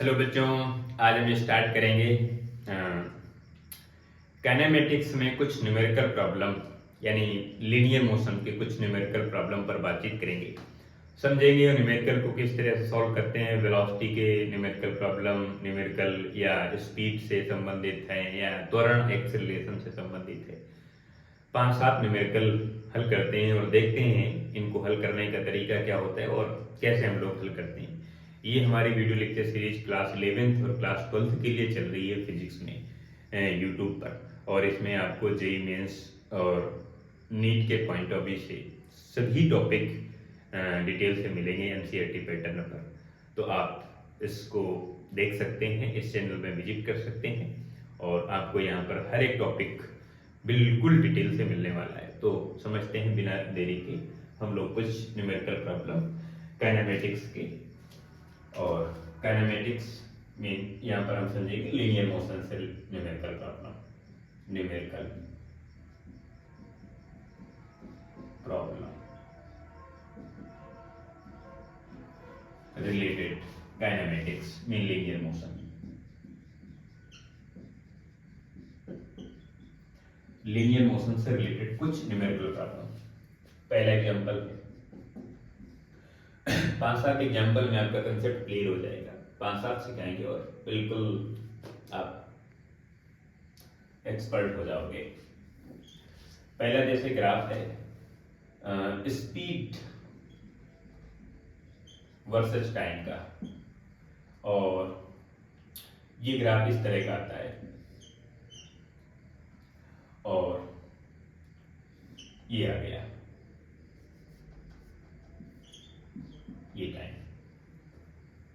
Hello बच्चों, आज हम स्टार्ट करेंगे काइनेमेटिक्स में कुछ न्यूमेरिकल प्रॉब्लम यानी लीनियर मोशन के कुछ न्यूमेरिकल प्रॉब्लम पर बातचीत करेंगे। समझेंगे और न्यूमेरिकल को किस तरह से सॉल्व करते हैं। वेलोसिटी के न्यूमेरिकल प्रॉब्लम न्यूमेरिकल या स्पीड से संबंधित हैं या त्वरण एक्सेलरेशन से संबंधित है। 5-7 न्यूमेरिकल हल करते हैं और देखते हैं इनको हल करने का तरीका क्या होता है और कैसे हम लोग हल करते हैं। ये हमारी video lecture series class 11th और क्लास 12th के लिए चल रही है फिजिक्स में यूट्यूब पर, और इसमें आपको जेई मेंस और नीट के पॉइंट ऑफ व्यू से सभी टॉपिक डिटेल से मिलेंगे एनसीईआरटी पैटर्न पर। तो आप इसको देख सकते हैं, इस चैनल में विजिट कर सकते हैं और आपको यहाँ पर हर एक टॉपिक बिल्कुल डिटेल से मिलने वाला है। तो समझते हैं बिना देरी के हम लोग कुछ न्यूमेरिकल प्रॉब्लम काइनेमेटिक्स के। और काइनेमेटिक्स में यहाँ पर हम समझेंगे लीनियर मोशन से न्यूमेरिकल प्रॉब्लम रिलेटेड काइनेमेटिक्स में लीनियर मोशन। लीनियर मोशन से रिलेटेड कुछ न्यूमेरिकल प्रॉब्लम। पहला एग्जांपल है, 5-7 एग्जांपल में आपका कंसेप्ट क्लियर हो जाएगा। 5-7 सिखाएंगे और बिल्कुल आप एक्सपर्ट हो जाओगे। पहला जैसे ग्राफ है स्पीड वर्सेस टाइम का, और ये ग्राफ इस तरह का आता है और ये आ गया ये टाइम।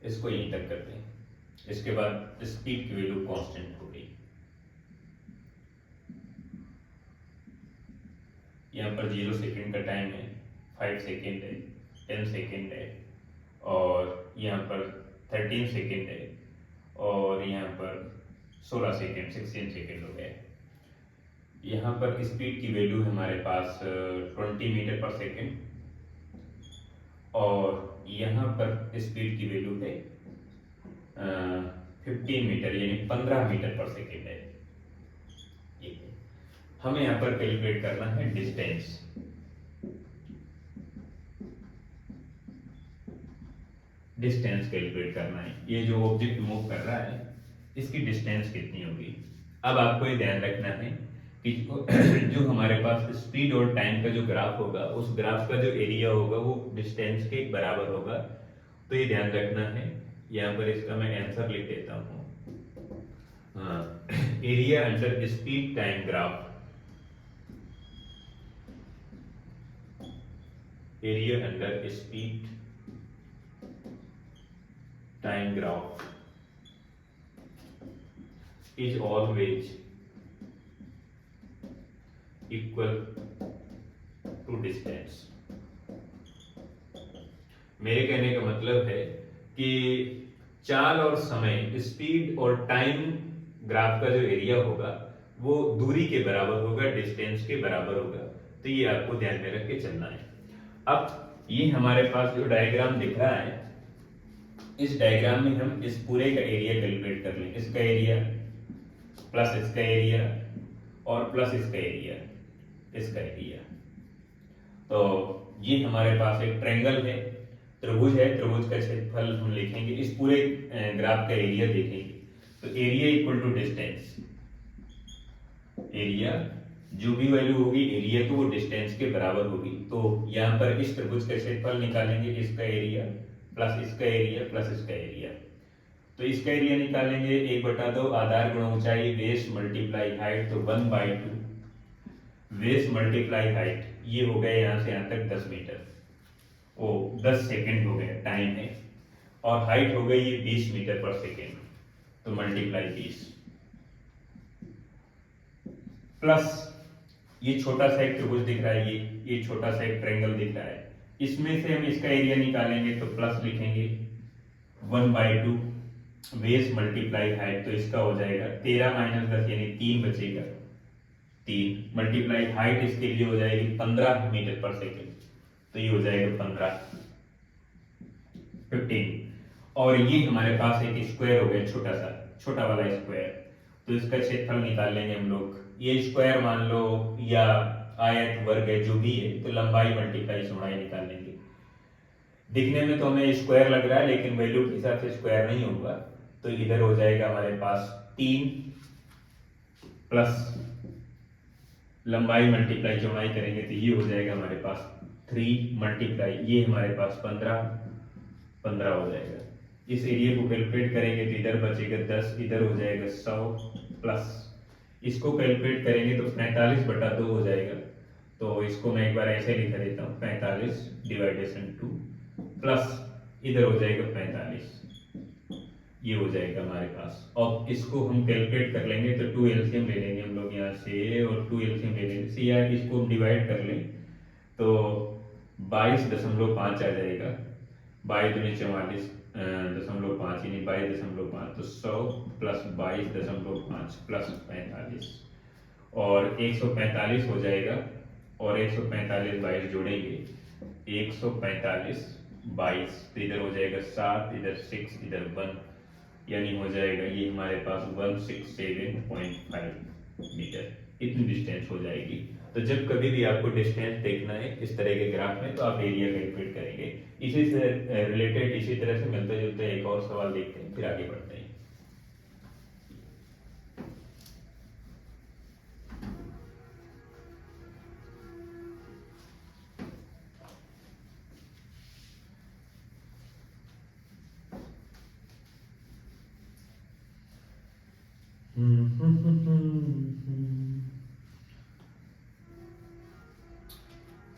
इसको यहीं तक करते हैं। इसके बाद स्पीड की वैल्यू कांस्टेंट हो गई। यहाँ पर 0 सेकेंड का टाइम है, 5 सेकेंड है, 10 सेकेंड है, और यहाँ पर 13 सेकेंड है, और यहाँ पर 16 सेकेंड 16 सेकेंड हो गए। यहाँ पर स्पीड की वैल्यू है हमारे पास 20 मीटर पर सेकेंड, और यहाँ पर स्पीड की वैल्यू है 15 मीटर यानी 15 मीटर पर सेकेंड है। हमें यहाँ पर कैलकुलेट करना है डिस्टेंस। डिस्टेंस कैलकुलेट करना है। ये जो ऑब्जेक्ट मूव कर रहा है इसकी डिस्टेंस कितनी होगी। अब आपको ये ध्यान रखना है कि जो हमारे पास स्पीड और टाइम का जो ग्राफ होगा उस ग्राफ का जो एरिया होगा वो डिस्टेंस के बराबर होगा। तो ये ध्यान रखना है। यहाँ पर इसका मैं आंसर लिख देता हूँ। Area under speed time graph, area under speed time graph is always equal to distance। मेरे कहने का मतलब है कि चाल और समय, स्पीड और टाइम ग्राफ का जो एरिया होगा वो दूरी के बराबर होगा, डिस्टेंस के बराबर होगा। तो ये आपको ध्यान में रख के चलना है। अब ये हमारे पास जो डायग्राम दिख रहा है, इस डायग्राम में हम इस पूरे का एरिया कैलकुलेट कर लें। इसका एरिया प्लस इसका एरिया और प्लस इसका एरिया, इसका एरिया। तो ये हमारे पास एक ट्रायंगल है, त्रिभुज है, त्रिभुज का क्षेत्रफल हम लिखेंगे। इस पूरे ग्राफ का एरिया देखेंगे तो area equal to distance. Area जो भी वैल्यू होगी एरिया तो वो डिस्टेंस के बराबर होगी। तो यहाँ पर इस त्रिभुज का क्षेत्रफल निकालेंगे, इसका एरिया प्लस इसका एरिया प्लस इसका एरिया। तो इसका एरिया निकालेंगे 1/2 आधार गुणा ऊंचाई, बेस मल्टीप्लाई हाइट, तो 1/2 बेस मल्टीप्लाई हाइट। ये हो गया यहाँ से यहाँ तक 10 मीटर, ओ 10 सेकेंड हो गया टाइम है, और हाइट हो गई ये 20 मीटर पर सेकेंड, तो मल्टीप्लाई 20 प्लस ये छोटा सा एक त्रिभुज दिख रहा है, ये छोटा सा एक ट्रायंगल दिख रहा है। इसमें से हम इसका एरिया निकालेंगे तो प्लस लिखेंगे 1/2 बेस मल्टीप्लाई हाइट, तो इसका हो जाएगा 13 - 10 यानी 3 बचेगा। 3 मल्टीप्लाई हाइट इसके लिए हो जाएगी 15 मीटर पर सेकेंड, तो ये हो जाएगा 15 15। और ये हमारे पास एक स्क्वायर हो गया, छोटा सा, छोटा वाला स्क्वायर। तो इसका क्षेत्रफल निकाल लेंगे हम लोग। ये स्क्वायर मान लो या आयत, वर्ग है, जो भी है, तो लंबाई मल्टीप्लाई चौड़ाई निकाल लेंगे। दिखने में तो हमें स्क्वायर लग रहा है, लेकिन वैल्यू के हिसाब से स्क्वायर नहीं होगा। तो इधर हो जाएगा हमारे पास 3 प्लस लंबाई मल्टीप्लाई चौड़ाई करेंगे तो ये हो जाएगा हमारे पास 3 मल्टीप्लाई ये हमारे पास 15 हो जाएगा। इस एरिया को कैलकुलेट करेंगे तो इधर बचेगा 10, इधर हो जाएगा 100 प्लस इसको कैलकुलेट करेंगे तो 45/2 हो जाएगा। तो इसको मैं एक बार ऐसे लिख देता हूँ, 45/2 प्लस इधर हो जाएगा 45, ये हो जाएगा हमारे पास। और इसको हम कैलकुलेट कर लेंगे तो 2 एलसीएम ले लेंगे हम लोग यहाँ से, और 2 एलसीएम ले लेंगे से, या इसको हम डिवाइड कर लें तो 22.5 आ जाएगा। 22 × 44.5 यानी 22.5, तो 100 प्लस 22.5 प्लस 45 और 145 हो जाएगा। और 145 22 जोड़ेंगे, 145 22, तो इधर हो जाएगा 7, इधर 6, इधर 1, यानी हो जाएगा ये हमारे पास 167.5 मीटर, इतनी डिस्टेंस हो जाएगी। तो जब कभी भी आपको डिस्टेंस देखना है इस तरह के ग्राफ में तो आप एरिया कैलकुलेट करेंगे। इसी से रिलेटेड, इसी तरह से मिलते जुलते एक और सवाल देखते हैं, फिर आगे बढ़ते हैं।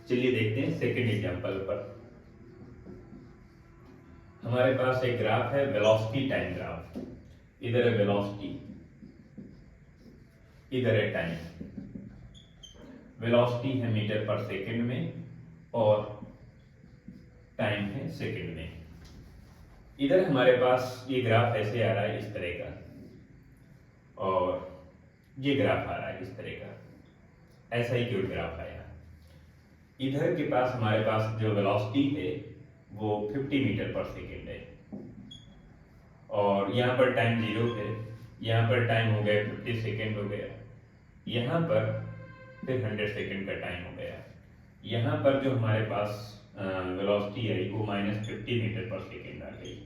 चलिए देखते हैं सेकंड एग्जांपल पर। हमारे पास एक ग्राफ है, वेलोसिटी टाइम ग्राफ। इधर है वेलोसिटी, इधर है टाइम। वेलोसिटी है मीटर पर सेकंड में और टाइम है सेकंड में। इधर हमारे पास ये ग्राफ ऐसे आ रहा है, इस तरह का, और ये ग्राफ आ रहा है इस तरह का, ऐसा ही क्यों ग्राफ आया। इधर के पास हमारे पास जो वेलोसिटी है वो 50 मीटर पर सेकेंड है, और यहाँ पर टाइम 0 है, यहाँ पर टाइम हो गया 50 सेकेंड हो गया, यहाँ पर फिर 100 सेकेंड का टाइम हो गया। यहाँ पर जो हमारे पास वेलोसिटी आई वो -50 मीटर पर सेकेंड आ गई।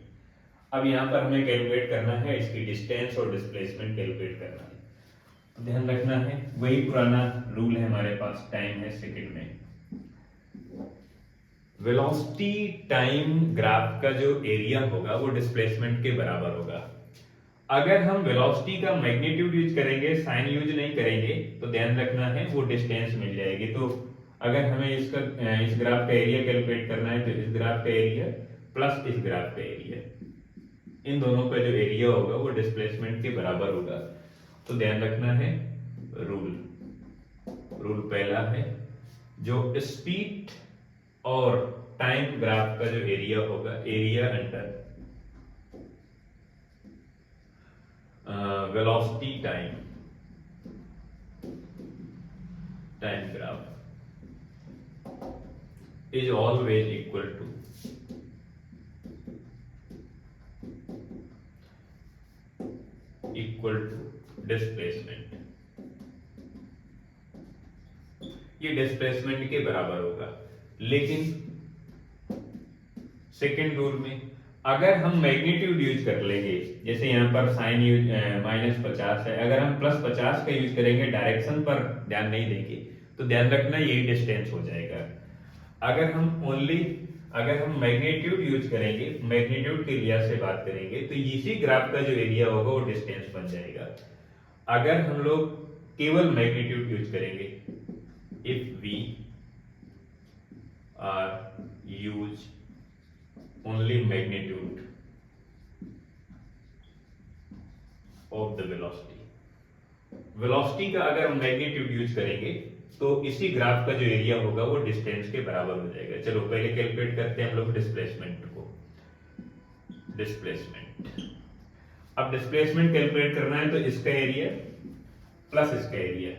अब यहाँ पर हमें कैलकुलेट करना है इसकी डिस्टेंस और डिस्प्लेसमेंट कैलकुलेट करना है। ध्यान रखना है वही पुराना रूल है हमारे पास, टाइम है सेकेंड में। वेलोसिटी टाइम ग्राफ का जो एरिया होगा वो डिस्प्लेसमेंट के बराबर होगा। अगर हम वेलोसिटी का मैग्नीट्यूड यूज करेंगे, साइन यूज नहीं करेंगे, तो ध्यान रखना है वो डिस्टेंस मिल जाएगी। तो अगर हमें इस ग्राफ का एरिया कैलकुलेट करना है तो इस ग्राफ का एरिया प्लस इस ग्राफ का एरिया, इन दोनों का जो एरिया होगा वो डिस्प्लेसमेंट के बराबर होगा। तो ध्यान रखना है रूल पहला है, जो स्पीड और टाइम ग्राफ का जो एरिया होगा, area under velocity time graph is always equal to displacement. ये डिस्प्लेसमेंट के बराबर होगा। लेकिन सेकेंड रूल में अगर हम मैग्नीट्यूड यूज कर लेंगे, जैसे यहाँ पर साइन यूज -50 है, अगर हम +50 का यूज करेंगे, डायरेक्शन पर ध्यान नहीं देंगे, तो ध्यान रखना यही डिस्टेंस हो जाएगा। अगर हम मैग्नीट्यूड यूज करेंगे, मैग्नीट्यूड के लिहाज से बात करेंगे, तो इसी ग्राफ का जो एरिया होगा वो डिस्टेंस बन जाएगा। अगर हम लोग केवल मैग्नीट्यूड यूज करेंगे, if we are use only magnitude of the velocity का अगर हम मैग्नीट्यूड यूज करेंगे तो इसी ग्राफ का जो एरिया होगा वो डिस्टेंस के बराबर हो जाएगा। चलो पहले कैलकुलेट करते हैं हम लोग डिस्प्लेसमेंट को। अब डिस्प्लेसमेंट कैलकुलेट करना है तो इसका एरिया प्लस इसका एरिया।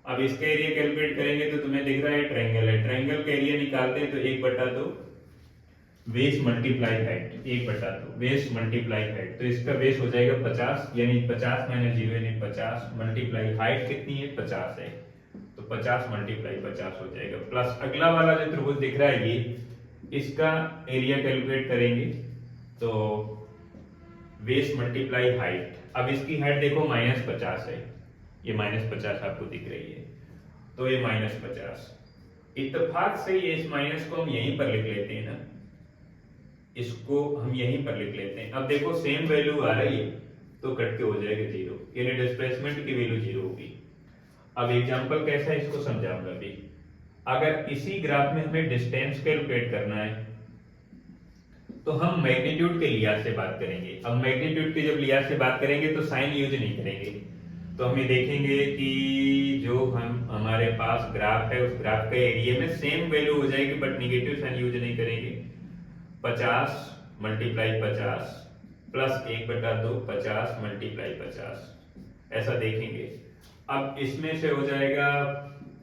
अब इसका एरिया कैलकुलेट करेंगे तो तुम्हें दिख रहा है ट्रायंगल है, ट्रायंगल का एरिया निकालते हैं तो 1/2 base multiply height 1/2 base multiply height, तो इसका बेस हो जाएगा 50, यानी 50 माइनस 0 यानी 50 मल्टीप्लाई हाइट कितनी है 50 है, तो 50 मल्टीप्लाई 50 हो जाएगा। प्लस अगला वाला जो त्रिभुज दिख रहा है ये, इसका एरिया कैलकुलेट करेंगे तो बेस मल्टीप्लाई हाइट, अब इसकी हाइट देखो -50 है, ये -50 आपको दिख रही है, तो ये -50, इत्तेफाक से ये इस माइनस को हम यहीं पर लिख लेते हैं ना, इसको हम यहीं पर लिख लेते हैं। अब देखो सेम वैल्यू आ रही है तो कट के हो जाएगा 0, यानी डिस्प्लेसमेंट की वैल्यू 0 होगी। अब एग्जांपल कैसा है इसको समझाऊंगा अभी। अगर इसी ग्राफ में हमें डिस्टेंस कैलकुलेट करना है तो हम मैग्नीट्यूड के लिहाज से बात करेंगे। अब मैग्नीट्यूड के जब लिहाज से बात करेंगे तो साइन यूज नहीं करेंगे, तो हम ये देखेंगे कि जो हमारे पास ग्राफ है उस ग्राफ के एरिया में सेम वैल्यू हो जाएगी, बट निगेटिव साइन यूज नहीं करेंगे। 50 मल्टीप्लाई 50 प्लस 1/2 50 मल्टीप्लाई 50, ऐसा देखेंगे। अब इसमें से हो जाएगा,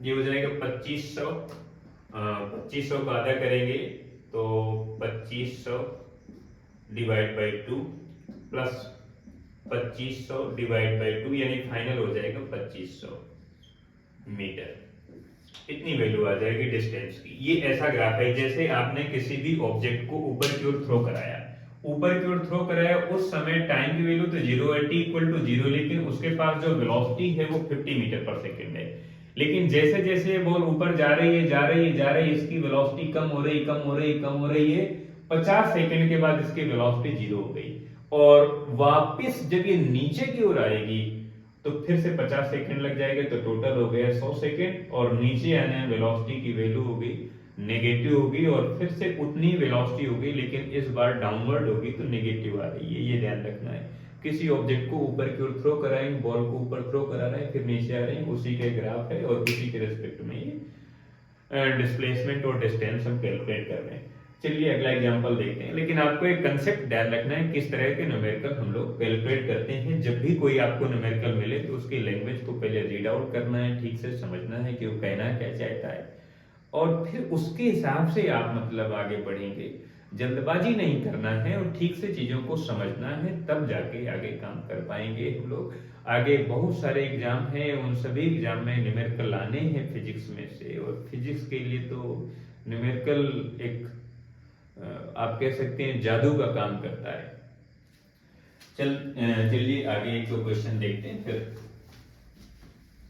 ये हो जाएगा 2500, 2500 का आधा करेंगे तो 2500 divide by 2 plus 2500 divide by 2, यानी फाइनल हो जाएगा 2500 मीटर, इतनी वैल्यू आ जाएगी डिस्टेंस की। ये ऐसा ग्राफ है जैसे आपने किसी भी ऑब्जेक्ट को ऊपर की ओर थ्रो कराया, ऊपर की ओर थ्रो कराया, उस समय टाइम की वैल्यू तो 0 है, t इक्वल टू 0, लेकिन उसके पास जो वेलोसिटी है वो 50 मीटर पर सेकंड है। लेकिन जैसे जैसे बॉल ऊपर जा रही है, जा रही है, जा रही है, इसकी वेलोसिटी कम हो रही, कम हो रही, कम हो रही है। 50 सेकंड के बाद इसकी वेलोसिटी 0 हो गई, और वापस जब ये नीचे की ओर आएगी तो फिर से 50 सेकंड लग जाएगा, तो टोटल हो गया 100 सेकंड, और नीचे आने में वेलोसिटी की वैल्यू होगी नेगेटिव होगी, और फिर से उतनी वेलोसिटी होगी, लेकिन इस बार डाउनवर्ड होगी तो नेगेटिव आ रही है, ये ध्यान रखना है। किसी ऑब्जेक्ट को ऊपर की ओर थ्रो कराएंगे, बॉल को ऊपर थ्रो करा रहे हैं, फिर नीचे आ रहे हैं, उसी के ग्राफ है और उसी के रेस्पेक्ट में ये डिस्प्लेसमेंट और डिस्टेंस हम कैलकुलेट कर रहे हैं। चलिए अगला एग्जांपल देखते हैं, लेकिन आपको एक कंसेप्ट ध्यान रखना है किस तरह के न्यूमेरिकल हम लोग कैलकुलेट करते हैं। जब भी कोई आपको न्यूमेरिकल मिले तो उसकी लैंग्वेज को पहले रीड आउट करना है, ठीक से समझना है कि वो कहना क्या चाहता है, और फिर उसके हिसाब से आप मतलब आगे बढ़ेंगे। जल्दबाजी नहीं करना है और ठीक से चीजों को समझना है, तब जाके आगे काम कर पाएंगे हम लोग। आगे बहुत सारे एग्जाम हैं, उन सभी एग्जाम में न्यूमेरिकल लाने हैं फिजिक्स में से, और फिजिक्स के लिए तो न्यूमेरिकल एक आप कह सकते हैं जादू का काम करता है। चलिए आगे एक दो क्वेश्चन देखते हैं, फिर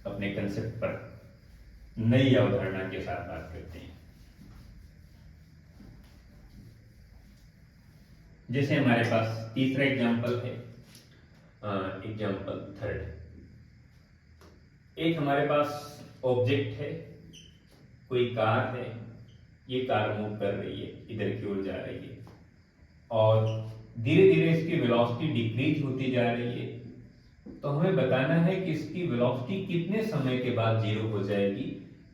अपने कंसेप्ट पर नई अवधारणा के साथ बात करते हैं। जैसे हमारे पास तीसरा एग्जांपल है, एग्जांपल थर्ड। एक हमारे पास ऑब्जेक्ट है, कोई कार है, ये कार मूव कर रही है, इधर की ओर जा रही है, और धीरे धीरे इसकी वेलोसिटी डिक्रीज होती जा रही है। तो हमें बताना है कि इसकी वेलोसिटी कितने समय के बाद 0 हो जाएगी,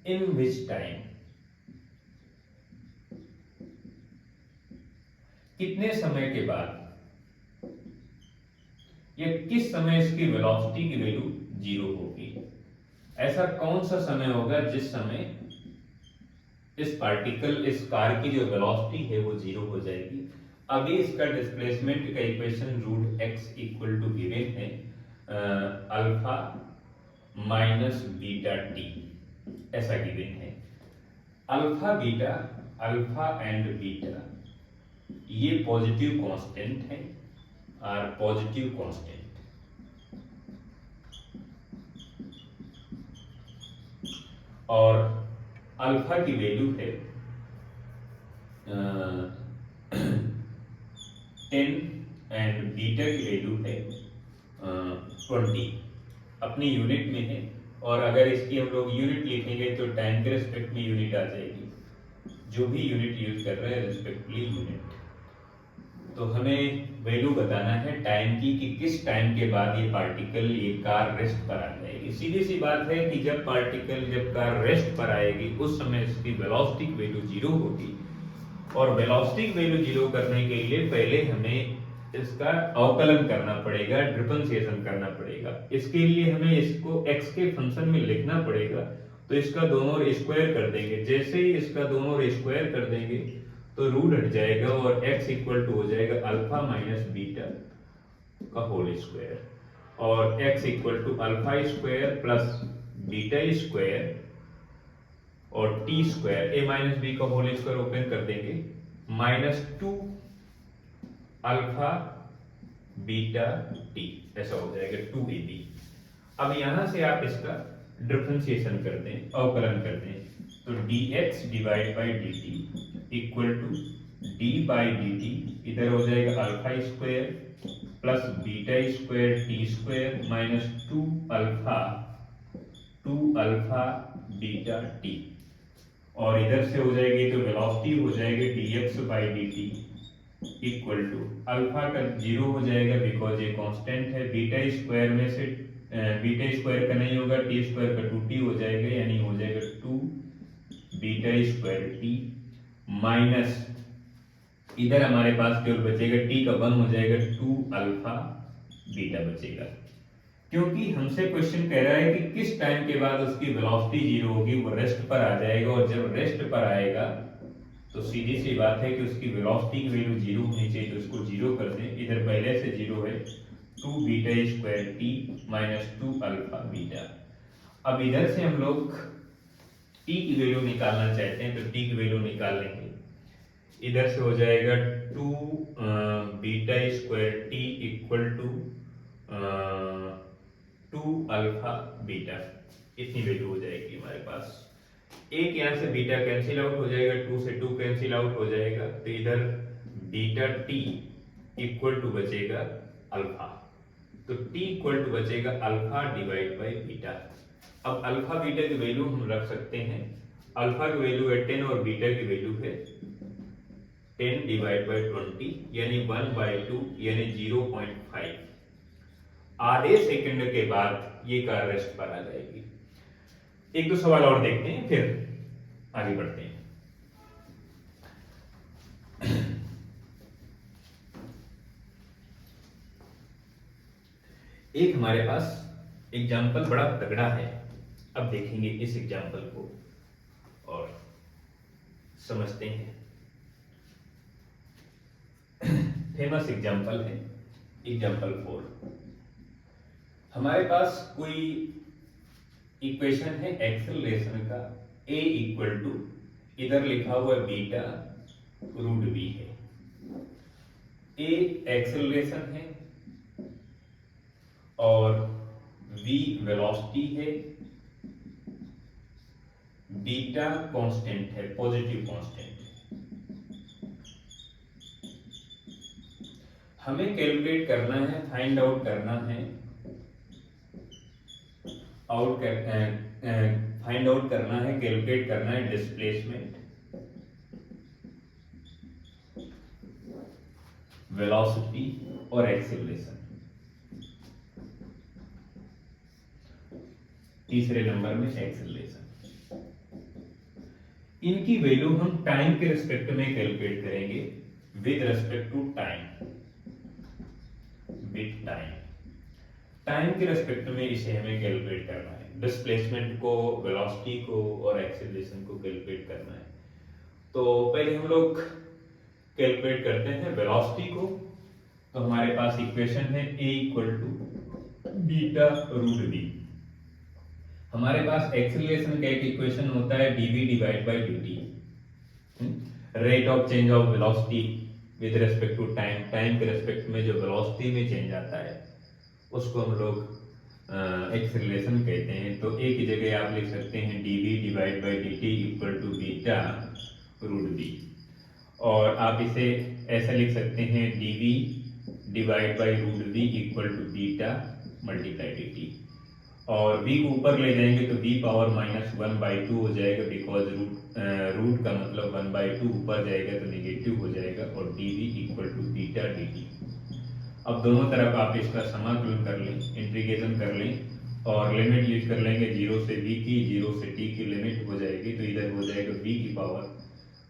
इन विच टाइम, कितने समय के बाद, या किस समय इसकी वेलोसिटी की वैल्यू 0 होगी। ऐसा कौन सा समय होगा जिस समय इस पार्टिकल, इस कार की जो वेलोसिटी है वो 0 हो जाएगी। अभी इसका डिस्प्लेसमेंट का equation root X equal to given है अल्फा माइनस बीटा टी, ऐसा गिवन है। Alpha beta, alpha and beta ये पॉजिटिव कांस्टेंट है, और पॉजिटिव कांस्टेंट, और अल्फा की वैल्यू है 10 एंड बीटा की वैल्यू है 20, अपनी यूनिट में है। और अगर इसकी हम लोग यूनिट लिखेंगे तो टाइम के रिस्पेक्ट में यूनिट आ जाएगी, जो भी यूनिट यूज कर रहे हैं रिस्पेक्टली यूनिट। तो हमें वैल्यू बताना है टाइम की, कि किस टाइम के बाद ये पार्टिकल, ये कार रेस्ट पर आ जाएगी। सीधी सी बात है कि जब कार रेस्ट पर आएगी उस समय इसकी वेलोसिटी वैल्यू 0 होगी, और वेलोसिटी वैल्यू 0 करने के लिए पहले हमें इसका अवकलन करना पड़ेगा, डिफरेंशिएशन करना पड़ेगा। इसके लिए हमें इसको x के फंक्शन में लिखना पड़ेगा, तो इसका दोनों ओर स्क्वायर कर देंगे। जैसे ही इसका दोनों ओर स्क्वायर कर देंगे तो रूट हट जाएगा और x इक्वल टू हो जाएगा अल्फा माइनस बीटा का होल स्क्वायर, और x equal to alpha square plus beta square और T square A minus B का होल स्क्वायर ओपन कर देंगे माइनस 2 अल्फा बीटा टी, ऐसा हो जाएगा 2ab। अब यहां से आप इसका डिफरेंशिएशन कर दें, अवकलन कर दें, तो dx divide by dt equal to d by dt, इधर हो जाएगा alpha square plus beta square T square minus 2 alpha beta T, और इधर से हो जाएगी तो वेलोसिटी हो जाएगी dx by dt equal to alpha का 0 हो जाएगा बिकॉज ये कांस्टेंट है, बीटा स्क्वायर में से बीटा स्क्वायर का नहीं होगा, टी स्क्वायर का 2t हो जाएगा, यानी हो जाएगा 2 बीटा स्क्वायर टी माइनस इधर हमारे पास केवल बचेगा t का 1 हो जाएगा 2 अल्फा बीटा बचेगा, क्योंकि हमसे क्वेश्चन कह रहा है कि किस टाइम के बाद उसकी वेलोसिटी 0 होगी, वो रेस्ट पर आ जाएगा, और जब रेस्ट पर आएगा तो सीधी सी बात है कि उसकी वेलोसिटी की वैल्यू 0 होनी चाहिए, तो उसको 0 कर दें, इधर पहले से 0 है 2 beta square T minus 2 alpha beta. अब इधर से हम लोग t की वैल्यू निकालना चाहते हैं, तो t की वैल्यू निकाल लेंगे, इधर से हो जाएगा 2 beta square T equal to 2 alpha beta, इतनी वैल्यू हो जाएगी हमारे पास। एक यहाँ से बीटा कैंसिल आउट हो जाएगा, 2 से 2 कैंसिल आउट हो जाएगा, तो इधर बीटा टी इक्वल टू बचेगा अल्फा, तो टी इक्वल टू बचेगा अल्फा डिवाइड बाई बीटा। अब अल्फा बीटा की वैल्यू हम रख सकते हैं, अल्फा की वैल्यू है 10 और बीटा की वैल्यू है 10 डिवाइड बाई 20 यानी 1/2 यानी 0.5। आधे सेकंड के बाद ये कार रेस्ट पर आ जाएगी। एक दो सवाल और देखते हैं फिर आगे बढ़ते हैं। एक हमारे पास एग्जाम्पल बड़ा तगड़ा है, अब देखेंगे इस एग्जाम्पल को और समझते हैं। फेमस एग्जाम्पल है एग्जाम्पल 4। हमारे पास कोई इक्वेशन है एक्सेलरेशन का, a इक्वल टू इधर लिखा हुआ बीटा रूट b है, a एक्सेलरेशन है और v वेलोसिटी है, बीटा कांस्टेंट है, पॉजिटिव कांस्टेंट है। हमें कैलकुलेट करना है, फाइंड आउट करना है, फाइंड आउट करना है, कैलकुलेट करना है डिस्प्लेसमेंट, वेलोसिटी और एक्सेलरेशन। तीसरे नंबर में एक्सेलरेशन। इनकी वैल्यू हम टाइम के रिस्पेक्ट में कैलकुलेट करेंगे with respect to time, with time, time के रिस्पेक्ट में इसे हमें कैलकुलेट करना है, डिस्प्लेसमेंट को, वेलोसिटी को और एक्सेलरेशन को कैलकुलेट करना है। तो पहले हम लोग कैलकुलेट करते हैं वेलोसिटी को। तो हमारे पास इक्वेशन है a equal to beta root b। हमारे पास एक्सेलरेशन का एक इक्वेशन होता है dv divide by dt, rate of change of velocity with respect to time, time के रिस्पेक्ट में जो वेलोसिटी में चेंज आता है उसको हम लोग एक्सेलरेशन कहते हैं। तो a की जगह आप लिख सकते हैं dv divide by dt equal to beta root b, और आप इसे ऐसा लिख सकते हैं dv divide by root b equal to beta multiply dt, और v को ऊपर ले जाएंगे तो v पावर माइनस 1/2 हो जाएगा, बिकॉज रूट का मतलब 1/2 ऊपर जाएगा तो नेगेटिव हो जाएगा, और dv equal to beta dt। अब दोनों तरफ आप इसका समाकलन कर लें, इंटीग्रेशन कर लें और लिमिट यूज कर लेंगे 0 से v की, 0 से t की लिमिट हो जाएगी, तो इधर हो जाएगा v की power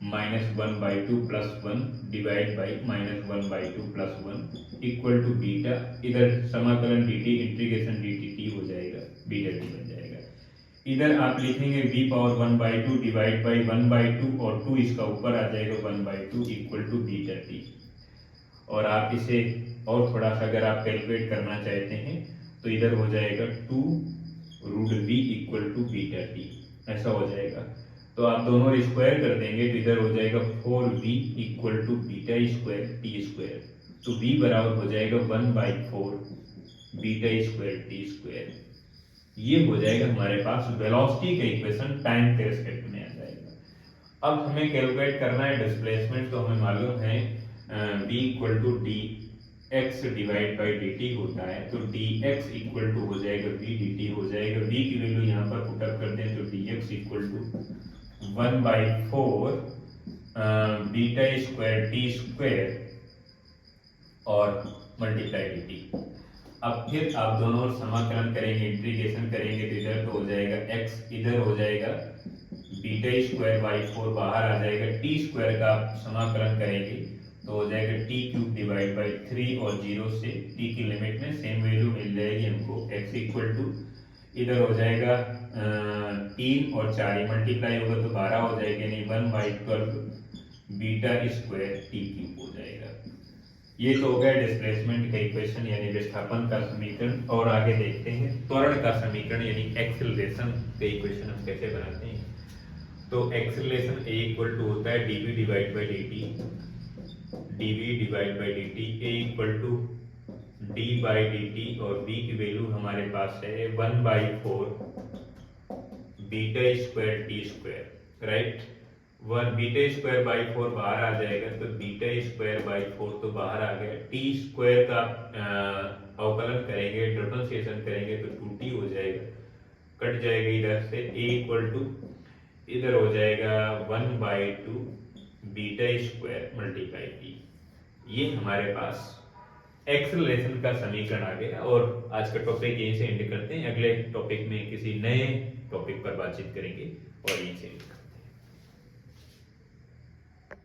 minus 1/2 plus 1 divide by minus 1/2 plus 1 equal to beta, इधर समाकलन dt इंटीग्रेशन dt t हो जाएगा, बीटा t बन जाएगा। इधर आप लिखेंगे v पावर 1/2 डिवाइड बाई 1/2 और 2 इसका ऊपर आ जाएगा 1/2 इक्वल टू बीटा टी। और आप इसे और थोड़ा सा अगर आप कैलकुलेट करना चाहते हैं तो इधर हो जाएगा 2 root V equal to beta T, ऐसा हो जाएगा। तो आप दोनों स्क्वायर कर देंगे तो इधर हो जाएगा 4v equal to beta square T square. तो v बराबर हो जाएगा 1/4 बीटा स्क्वायर टी स्क्वायर। ये हो जाएगा हमारे पास वेलोसिटी का इक्वेशन टाइम के रिस्पेक्ट में आ जाएगा। अब हमें कैलकुलेट करना है डिस्प्लेसमेंट, तो हमें मालूम है v equal to D X divide by D T होता है। तो डी एक्स इक्वल टू हो जाएगा वी डी टी हो जाएगा। v की वैल्यू यहाँ पर पुटअप कर दें तो D X equal to 1/4 beta square T square और मल्टीप्लाई डी टी। अब फिर आप दोनों ओर समाकलन करेंगे, इंटीग्रेशन करेंगे तो इधर तो हो जाएगा x, इधर हो जाएगा बीटा स्क्वायर बाई 4 बाहर आ जाएगा। टी स्क्वायर का समाकलन करेंगे तो हो जाएगा टी क्यूब डिवाइड बाई 3 और 0 से टी की लिमिट में सेम वैल्यू मिल जाएगी हमको। x इक्वल टू इधर हो जाएगा 3 और 4 मल्टीप्लाई होगा तो 12 हो जाएगा, यानी 1/12 बीटा स्क्वायर टी क्यूब हो जाएगा। ये तो हो गया डिस्प्लेसमेंट का इक्वेशन यानी विस्थापन का समीकरण। और आगे देखते हैं त्वरण का समीकरण यानी एक्सेलरेशन का इक्वेशन हम कैसे बनाते हैं। तो एक्सेलरेशन ए इक्वल टू होता है dv divide by dt, dv divide by dt A equal to d by dt और v की वैल्यू हमारे पास है 1/4 beta square T square, right. 1 beta square by 4 बाहर आ जाएगा तो बीटा स्क्वायर बाई 4 तो बाहर आ गया। टी स्क्वायर का अवकलन करेंगे, डिफरेंशिएशन करेंगे तो 2t हो जाएगा, कट जाएगा इधर से। a इक्वल टू इधर हो जाएगा 1/2 बीटा स्क्वायर मल्टीप्लाई टी। ये हमारे पास एक्सेलरेशन का समीकरण आ गया। और आज का टॉपिक यहीं से एंड करते हैं। अगले टॉपिक में किसी नए टॉपिक पर बातचीत करेंगे और यहीं से